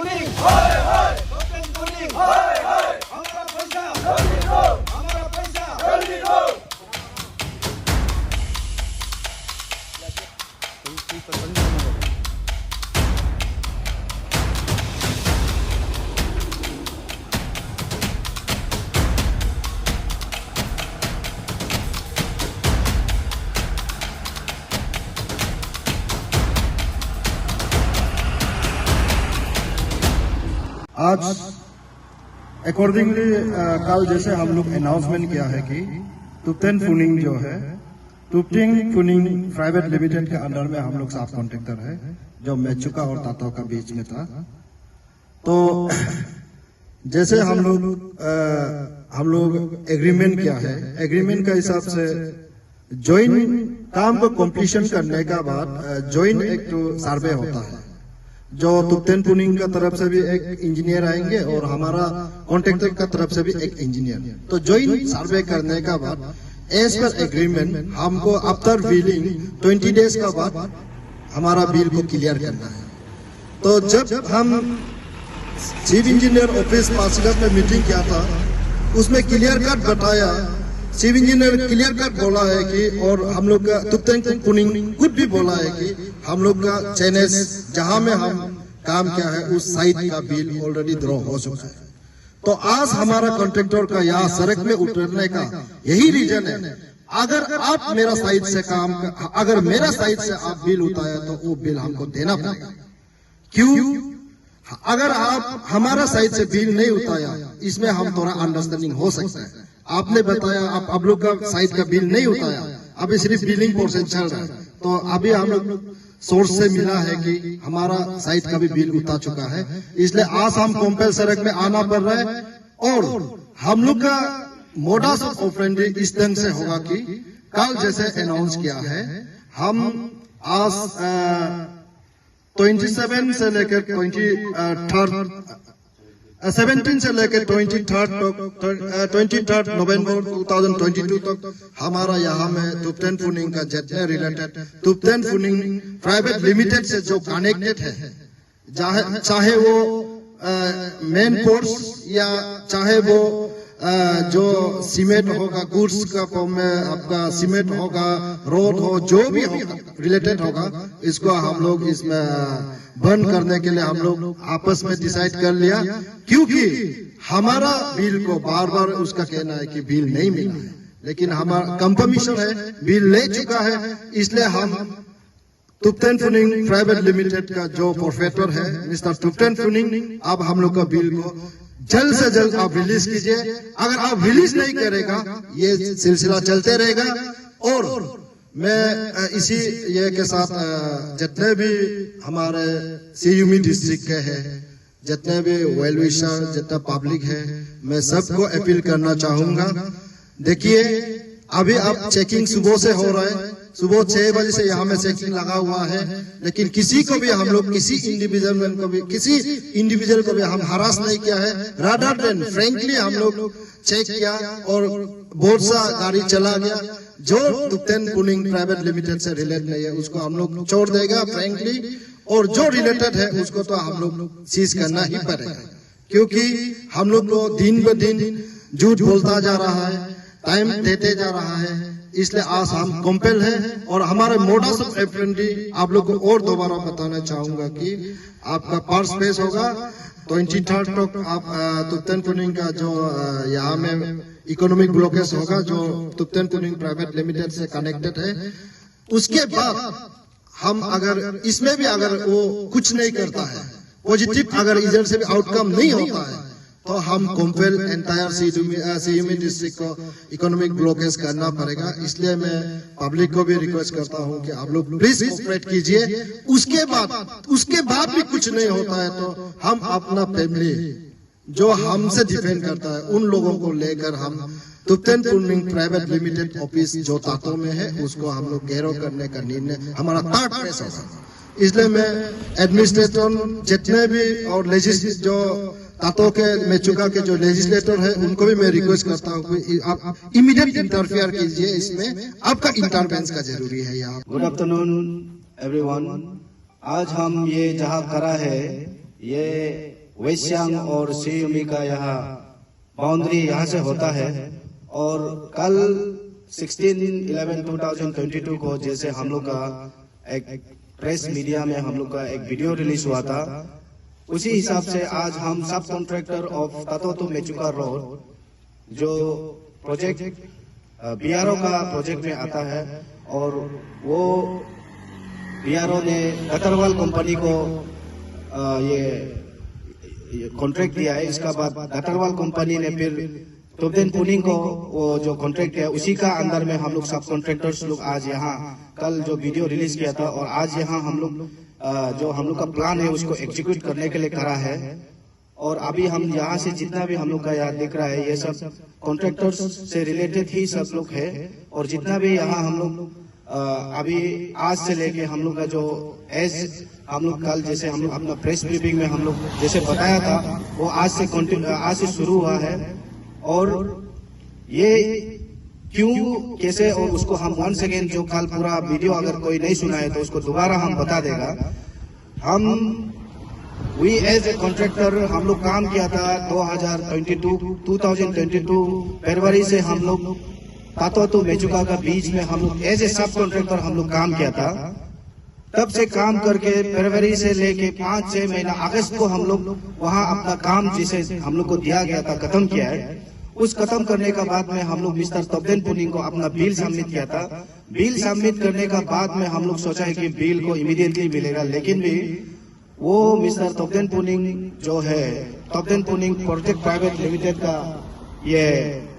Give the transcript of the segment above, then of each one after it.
Pulling हाय हाय captain pulling हाय हाय हमारा पैसा जल्दी दो हमारा पैसा जल्दी दो आज अकॉर्डिंगली कल जैसे हम लोग अनाउंसमेंट किया है कि तुप्तेन फुनिंग जो है तुप्तिंग फुनिंग प्राइवेट लिमिटेड के अंडर में हम लोग साफ कॉन्ट्रैक्टर है जो मेचुका और तातो का बीच में था। तो जैसे हम लोग एग्रीमेंट किया है, एग्रीमेंट का हिसाब से ज्वाइंट काम को कंप्लीशन करने का बाद ज्वाइंट एक तो सर्वे होता है जो तुप्तेन पुनिंग का तरफ से भी एक इंजीनियर आएंगे और हमारा कॉन्ट्रैक्टर का तरफ से भी एक इंजीनियर। तो ज्वाइंट सर्वे करने का बाद एज पर एग्रीमेंट हमको आफ्टर बिलिंग 20 डेज का बाद हमारा बिल को क्लियर करना है। तो जब हम चीफ इंजीनियर ऑफिस पासीघाट में मीटिंग किया था उसमें क्लियर कट बताया, चीफ इंजीनियर क्लियर कट बोला है कि और हम लोग का तुप्तेन पुनिंग खुद भी बोला है कि हम लोग का चैनेस जहां में हम काम किया है उस साइट का बिल ऑलरेडी ड्रॉ हो चुका है। तो आज हमारा कॉन्ट्रैक्टर का यहाँ सड़क में उतरने का यही रीजन है। अगर आप मेरा साइट से अगर मेरा साइट से आप बिल उठाया तो वो बिल हमको देना पड़ेगा। क्यों? अगर आप हमारा साइट से बिल नहीं उठाया इसमें हम थोड़ा अंडरस्टैंडिंग हो सकता है। आपने बताया आप लोग का साइट का बिल नहीं उठाया, अभी सिर्फ बिलिंग प्रोसेस चल रहा है। तो अभी हम लोग सोर्स से मिला है कि हमारा साइट का भी बिल उठा चुका है, इसलिए आज हम कंपेल सड़क में आना पड़ रहा है। और हम लोग का मोडास ऑफ ऑपरेंडी इस ढंग से होगा कि कल जैसे अनाउंस किया है हम आज 27 से लेकर 17 से लेकर 23 नवंबर 2022 तक हमारा यहाँ में तुप्तेन फुनिंग का जितने रिलेटेड तुप्तेन फुनिंग प्राइवेट लिमिटेड से जो कनेक्टेड है, चाहे वो मेन कोर्स या चाहे वो जो सीमेंट होगा गुड्स का फॉर्म में आपका सीमेंट होगा, रोड हो, जो भी होगा रिलेटेड होगा, इसको हम लोग इसमें बंद करने के लिए हम लोग आपस में डिसाइड कर लिया। क्योंकि हमारा बिल को बार बार उसका कहना है कि बिल नहीं मिला है, लेकिन हमारा कंफर्मेशन है बिल ले चुका है। इसलिए हम तुप्तेन फुनिंग प्राइवेट लिमिटेड का जो प्रोफेसर है मिस्टर तुप्तेन फुनिंग, अब हम लोग का बिल को जल्द से जल्द आप रिलीज कीजिए। अगर आप रिलीज नहीं करेगा ये सिलसिला चलते रहेगा। और मैं इसी ये के साथ जितने भी हमारे सीयूमी डिस्ट्रिक्ट के हैं, जितने भी वेल विशर, जितना पब्लिक है, मैं सबको अपील करना चाहूंगा। देखिए अभी आप चेकिंग सुबह से हो रहा है, सुबह 6 बजे से यहाँ में चेकिंग लगा हुआ है, लेकिन किसी को भी हम लोग किसी इंडिविजुअल को भी हम हरास नहीं किया है। रादर देन फ्रेंकली हम लोग चेक किया और बहुत सा गाड़ी चला गया। जो तुप्तेन पुनिंग प्राइवेट लिमिटेड से रिलेटेड नहीं है उसको हम लोग छोड़ देगा फ्रेंकली, और जो रिलेटेड है उसको तो हम लोग सीज करना ही पड़ेगा। क्योंकि हम लोग को दिन ब दिन झूठ बोलता जा रहा है, टाइम देते जा रहा है, इसलिए आज हम कंपेल है। और हमारे मोडास ऑफ ऑपरेंडी आप लोग को और दोबारा बताना चाहूंगा कि आपका पर्स पेश होगा 23 तक। आप तुप्तेन पुनिंग का जो यहाँ में इकोनॉमिक ब्लॉकेज होगा जो तुप्तेन पुनिंग प्राइवेट लिमिटेड से कनेक्टेड है, उसके बाद हम अगर इसमें भी अगर वो कुछ नहीं करता है पॉजिटिव, अगर इधर से भी आउटकम नहीं होता है तो हम कंपेल एंटायर सीयूमी डिस्ट्रिक्ट को इकोनॉमिक ब्लॉकेज करना पड़ेगा। इसलिए मैं पब्लिक को भी रिक्वेस्ट करता हूं कि आप लोग प्लीज कोऑपरेट कीजिए। उसके बाद भी कुछ नहीं होता है तो हम अपना फैमिली जो हमसे डिफेंड करता है उन लोगों को लेकर हम तुप्तेन पुनिंग प्राइवेट लिमिटेड ऑफिस जो तातो में है उसको हम लोग घेराव करने का निर्णय हमारा थर्ड फेज होगा। इसलिए मैं एडमिनिस्ट्रेटर जितने भी और जो तातो के मेचुका के जो लेजिस्लेटर है उनको भी मैं रिक्वेस्ट करता हूँ कि आप इमीडिएट इंटरफेयर कीजिए, इसमें आपका इंटरवेंस का जरूरी है यहाँ। Good afternoon everyone. आज हम ये जहाँ खड़ा है ये वेस्यांग और सीयूमी का यहाँ बाउंड्री यहाँ से होता है। और कल 16/11/2022 को जैसे हम लोग का एक प्रेस मीडिया में हम लोग का एक वीडियो रिलीज हुआ था, उसी हिसाब से आज हम सब कॉन्ट्रैक्टर ऑफ तातो टू मेचुका रोड जो प्रोजेक्ट बीआरओ का प्रोजेक्ट में आता है, और वो बीआरओ ने गतरवाल कंपनी को ये कॉन्ट्रैक्ट दिया है। इसका बाद गतरवाल कंपनी ने फिर तोब्देन पुनिंग को वो जो कॉन्ट्रैक्ट है उसी का अंदर में हम लोग सब कॉन्ट्रैक्टर्स लोग आज यहाँ कल जो वीडियो रिलीज किया था, और आज यहाँ हम लोग जो हम लोग का प्लान है उसको एग्जीक्यूट करने के लिए करा है। और अभी हम यहाँ से जितना भी हम लोग का यहाँ दिख रहा है ये सब कॉन्ट्रैक्टर्स से रिलेटेड ही सब लोग है। और जितना भी यहाँ हम लोग अभी आज से लेके हम लोग का जो एज हम लोग कल जैसे हम लोग अपना प्रेस ब्रीफिंग में हम लोग जैसे बताया था वो आज से शुरू हुआ है। और ये क्यों कैसे और उसको हम वंस अगेन जो कल पूरा वीडियो अगर कोई नहीं सुना है तो उसको दोबारा हम बता देगा। हम वी एज ए कॉन्ट्रैक्टर हम लोग काम किया था 2022 फरवरी से हम लोग तातो टू मेचुका का बीच में हम लोग एज ए सब कॉन्ट्रैक्टर हम लोग काम किया था। तब से काम करके फरवरी से लेके 5-6 महीना अगस्त को हम लोग वहाँ अपना काम जिसे हम लोग को दिया गया था खत्म किया है। उस खत्म करने का बाद में हम लोग मिस्टर तोब्देन पुनिंग को अपना बिल सबमिट किया था। बिल सबमिट करने का बाद में हम लोग सोचा है कि बिल को इमीडिएटली मिलेगा, लेकिन भी वो मिस्टर तोब्देन पुनिंग जो है तोब्देन पुनिंग प्रोजेक्ट प्राइवेट लिमिटेड का ये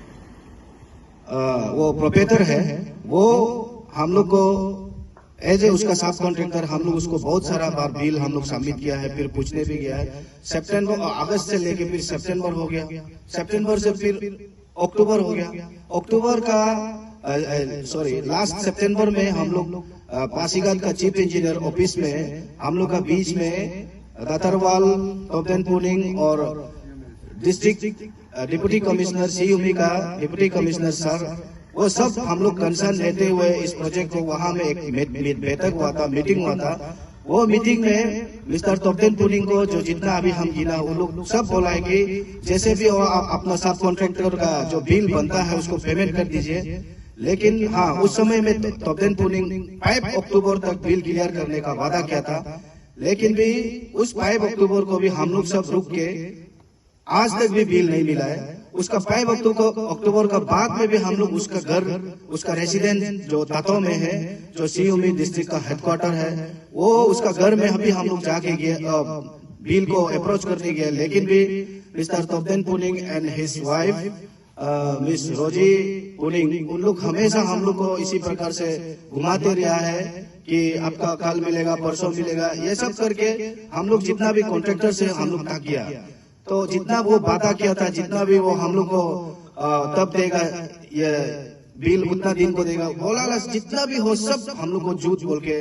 वो प्रोप्राइटर है, वो हम लोग को एज ए उसका सब कॉन्ट्रैक्टर हम लोग उसको बहुत सारा बार बिल हम लोग सबमिट किया है, फिर पूछने भी गया है। सितंबर अगस्त से लेके फिर सितंबर हो गया, सितंबर से फिर अक्टूबर हो गया, अक्टूबर का लास्ट सितंबर में हम लोग पासीघाट का चीफ इंजीनियर ऑफिस में हम लोग का बीच में गतरवाल तोब्देन पुनिंग और डिस्ट्रिक्ट डिप्टी कमिश्नर सीयूमी का डिप्टी कमिश्नर सर वो सब हम लोग कंसर्न लेते हुए इस प्रोजेक्ट को वहां में एक बैठक हुआ था, मीटिंग हुआ था। वो मीटिंग में मिस्टर तोब्देन पुनिंग को जो जितना अभी हम गिना वो लोग सब बोला है कि जैसे भी हो आप अपना सब कॉन्ट्रैक्टर का जो बिल बनता है उसको पेमेंट कर दीजिए। लेकिन हाँ, उस समय में तोब्देन पुनिंग 5 अक्टूबर तक बिल क्लियर करने का वादा किया था, लेकिन भी उस 5 अक्टूबर को भी हम लोग सब रुक के आज तक भी बिल नहीं मिला है। उसका 5 अक्टूबर का बाद में भी हम लोग उसका घर उसका रेसिडेंट जो तातो में है जो सीयूमी डिस्ट्रिक्ट का हेडक्वार्टर है वो उसका घर में अभी हम लोग जाके गए बिल को अप्रोच करने गए, लेकिन भी mister Tobden Puning and his wife miss Rosy Puning उन लोग हमेशा हम लोग को इसी प्रकार से घुमाते रहा है कि आपका कल मिलेगा परसों मिलेगा, ये सब करके हम लोग जितना भी कॉन्ट्रैक्टर से हम लोग तक किया तो जितना वो वादा किया था जितना भी वो हम लोग को तब देगा ये बिल उतना दिन को देगा, बोला जितना भी हो सब हम लोग को झूठ बोल के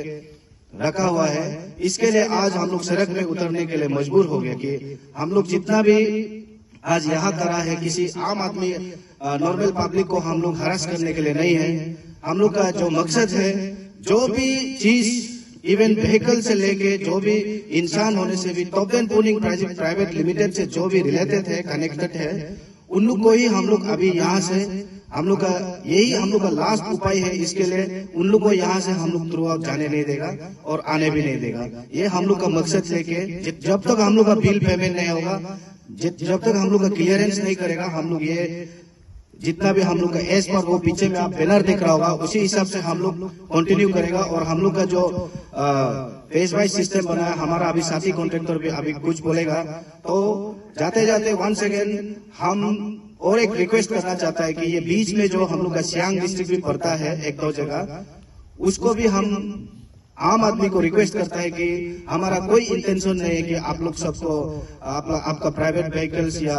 रखा हुआ है। इसके लिए आज हम लोग सड़क में उतरने के लिए मजबूर हो गए कि हम लोग जितना भी आज यहाँ करा है किसी आम आदमी नॉर्मल पब्लिक को हम लोग हरास करने के लिए नहीं है। हम लोग का जो मकसद है जो भी चीज इवन व्हीकल से लेके जो भी इंसान होने से भी तोब्देन पुनिंग प्राइवेट लिमिटेड से जो भी रिलेटेड है कनेक्टेड है उन लोग को ही हम लोग अभी यहाँ से हम लोग का यही हम लोग का लास्ट उपाय है। इसके लिए उन लोग को यहाँ से हम लोग थ्रू आउट जाने नहीं देगा और आने भी नहीं देगा। ये हम लोग का मकसद लेके जब तक हम लोग का बिल पेमेंट नहीं होगा, जब तक हम लोग का क्लियरेंस नहीं करेगा, हम लोग ये जितना भी हम लोग का एज पर वो पीछे में आप बैनर दिख रहा होगा उसी हिसाब से हम लोग कंटिन्यू करेगा। और हम लोग का जो फेज वाइज सिस्टम बना है हमारा अभी साथी कॉन्ट्रैक्टर भी अभी कुछ बोलेगा, तो जाते जाते वंस अगेन हम और एक रिक्वेस्ट करना चाहता है कि ये बीच में जो हम लोग का सियांग डिस्ट्रिक्ट भी पड़ता है 1-2 जगह, उसको भी हम आम आदमी को रिक्वेस्ट करता है कि हमारा कोई इंटेंशन नहीं है कि आप लोग सबको आपका प्राइवेट व्हीकल्स या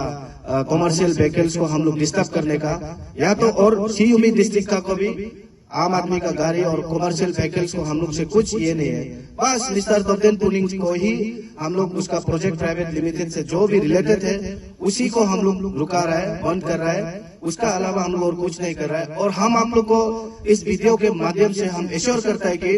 कॉमर्शियल व्हीकल्स को हम लोग डिस्टर्ब करने का, या तो और सीयूमी डिस्ट्रिक्ट का को भी आम आदमी का गाड़ी और कॉमर्शियल व्हीकल्स को हम लोग से कुछ ये नहीं है। बस मिस्टर तोब्देन पुनिंग को ही हम लोग उसका प्रोजेक्ट प्राइवेट लिमिटेड से जो भी रिलेटेड है उसी को हम लोग रुका रहा है, बंद कर रहा है, उसका अलावा हम लोग और कुछ नहीं कर रहा है। और हम आप लोग को इस वीडियो के माध्यम से हम एश्योर करता है कि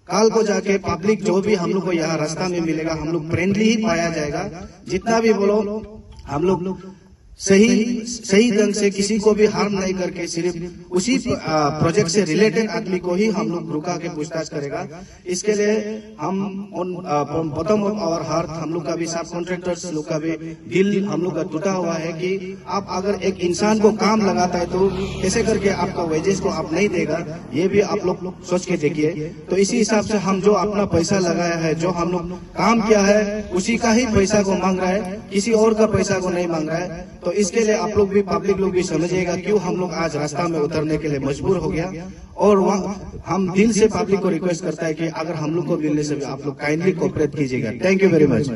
काल को जाके पब्लिक जो भी हम लोग को यहाँ रास्ता में मिलेगा, हम लोग फ्रेंडली ही पाया जाएगा। जितना भी बोलो हम लोग सही ढंग से किसी को भी हार्म नहीं करके सिर्फ उसी प्रोजेक्ट से रिलेटेड आदमी को ही हम लोग रुका के पूछताछ करेगा। इसके लिए हम बॉटम ऑफ आवर हार्ट हम लोग का भी सब कॉन्ट्रैक्टर्स लोग का भी दिल हम लोग का टूटा हुआ है कि आप अगर एक इंसान को काम लगाता है तो कैसे करके आपका वेजेस को आप नहीं देगा, ये भी आप लोग सोच के देखिए। तो इसी हिसाब से हम जो अपना पैसा लगाया है, जो हम लोग काम किया है, उसी का ही पैसा को मांग रहा है, किसी और का पैसा को नहीं मांग रहा है। तो इसके लिए आप लोग भी, पब्लिक लोग भी समझिएगा क्यों हम लोग आज रास्ता में उतरने के लिए मजबूर हो गया। और हम दिल से पब्लिक को रिक्वेस्ट करता है कि अगर हम लोग को मिलने से भी आप लोग काइंडली कोऑपरेट कीजिएगा। Thank you very much.